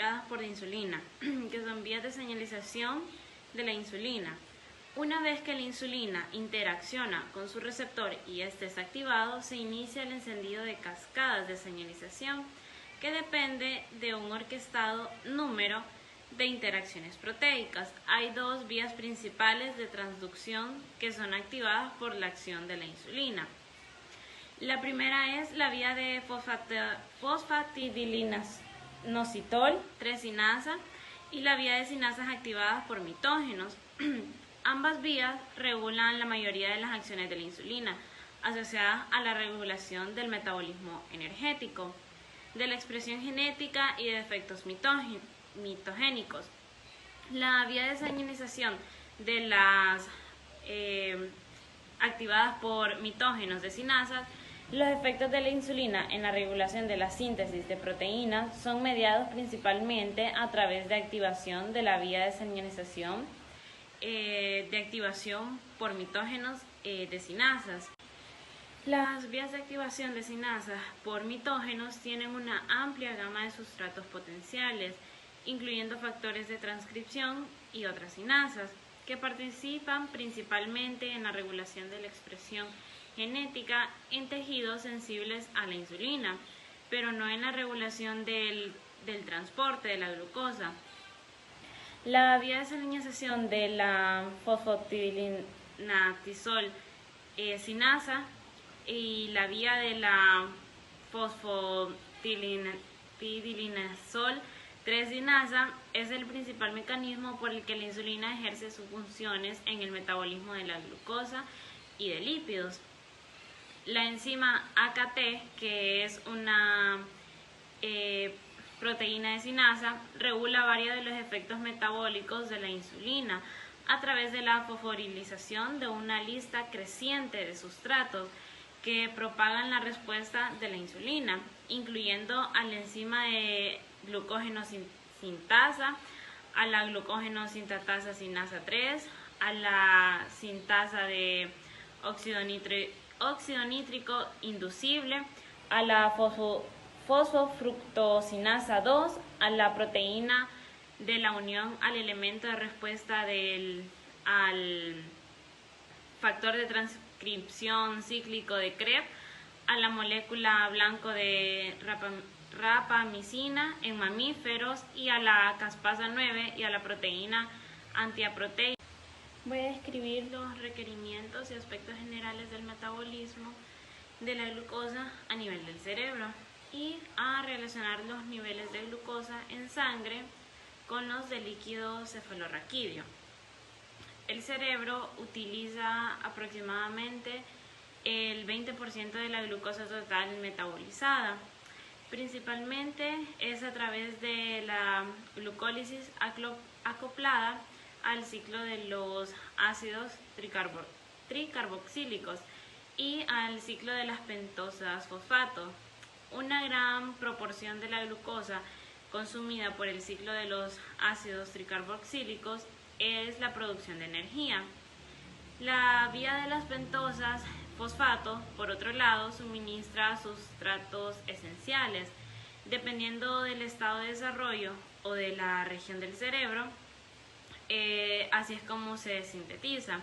reguladas por la insulina, que son vías de señalización de la insulina. Una vez que la insulina interacciona con su receptor y este es activado, se inicia el encendido de cascadas de señalización que depende de un orquestado número de interacciones proteicas. Hay dos vías principales de transducción que son activadas por la acción de la insulina. La primera es la vía de fosfatidilinositol 3-sinasa y la vía de sinasas activadas por mitógenos. Ambas vías regulan la mayoría de las acciones de la insulina, asociadas a la regulación del metabolismo energético, de la expresión genética y de efectos mitogénicos. La vía de señalización de las activadas por mitógenos de sinasas, los efectos de la insulina en la regulación de la síntesis de proteínas son mediados principalmente a través de activación de la vía de señalización de activación por mitógenos de sinasas. Las vías de activación de sinasas por mitógenos tienen una amplia gama de sustratos potenciales, incluyendo factores de transcripción y otras sinasas, que participan principalmente en la regulación de la expresión genética en tejidos sensibles a la insulina, pero no en la regulación del transporte de la glucosa. La vía de señalización de la fosfatidilinatisol sinasa y la vía de la fosfatidilinositol 3-sinasa es el principal mecanismo por el que la insulina ejerce sus funciones en el metabolismo de la glucosa y de lípidos. La enzima AKT, que es una proteína de sinasa, regula varios de los efectos metabólicos de la insulina a través de la fosforilización de una lista creciente de sustratos que propagan la respuesta de la insulina, incluyendo a la enzima de glucógeno sintasa, a la glucógeno sintatasa sinasa 3, a la sintasa de óxido nítrico inducible, a la fosfofructosinasa 2, a la proteína de la unión al elemento de respuesta al factor de transcripción cíclico de Krebs, a la molécula blanco de rapamicina en mamíferos y a la caspasa 9 y a la proteína antiproteica. Voy a describir los requerimientos y aspectos generales del metabolismo de la glucosa a nivel del cerebro y a relacionar los niveles de glucosa en sangre con los de líquido cefalorraquídeo. El cerebro utiliza aproximadamente el 20% de la glucosa total metabolizada. Principalmente es a través de la glucólisis acoplada al ciclo de los ácidos tricarboxílicos y al ciclo de las pentosas fosfato. Una gran proporción de la glucosa consumida por el ciclo de los ácidos tricarboxílicos es la producción de energía. La vía de las pentosas fosfato, por otro lado, suministra sustratos esenciales. Dependiendo del estado de desarrollo o de la región del cerebro, así es como se sintetiza.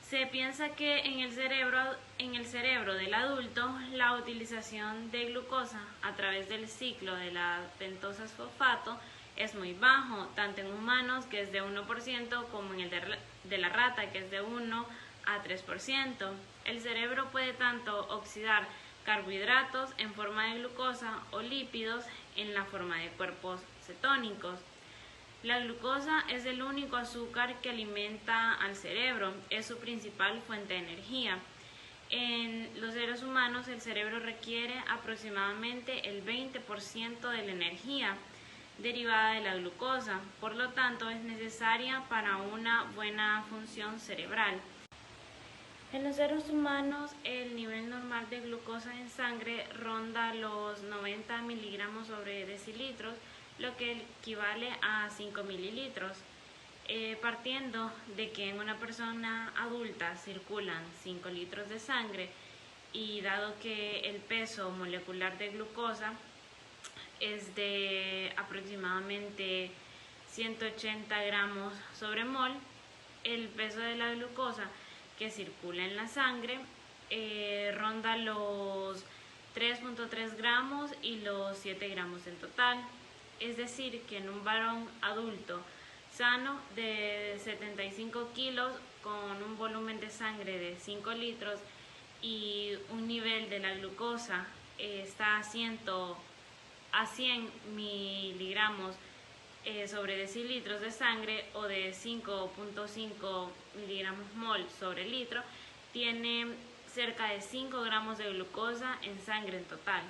Se piensa que en el cerebro del adulto, la utilización de glucosa a través del ciclo de las pentosas fosfato es muy bajo, tanto en humanos, que es de 1%, como en el de la rata, que es de 1 a 3%. El cerebro puede tanto oxidar carbohidratos en forma de glucosa o lípidos en la forma de cuerpos cetónicos. La glucosa es el único azúcar que alimenta al cerebro, es su principal fuente de energía. En los seres humanos el cerebro requiere aproximadamente el 20% de la energía derivada de la glucosa, por lo tanto es necesaria para una buena función cerebral. En los seres humanos el nivel normal de glucosa en sangre ronda los 90 miligramos sobre decilitros, lo que equivale a 5 mililitros. Partiendo de que en una persona adulta circulan 5 litros de sangre y dado que el peso molecular de glucosa es de aproximadamente 180 gramos sobre mol. El peso de la glucosa que circula en la sangre ronda los 3.3 gramos y los 7 gramos en total. Es decir, que en un varón adulto sano de 75 kilos con un volumen de sangre de 5 litros y un nivel de la glucosa está a 100 miligramos sobre decilitros de sangre o de 5.5 miligramos mol sobre litro, tiene cerca de 5 gramos de glucosa en sangre en total.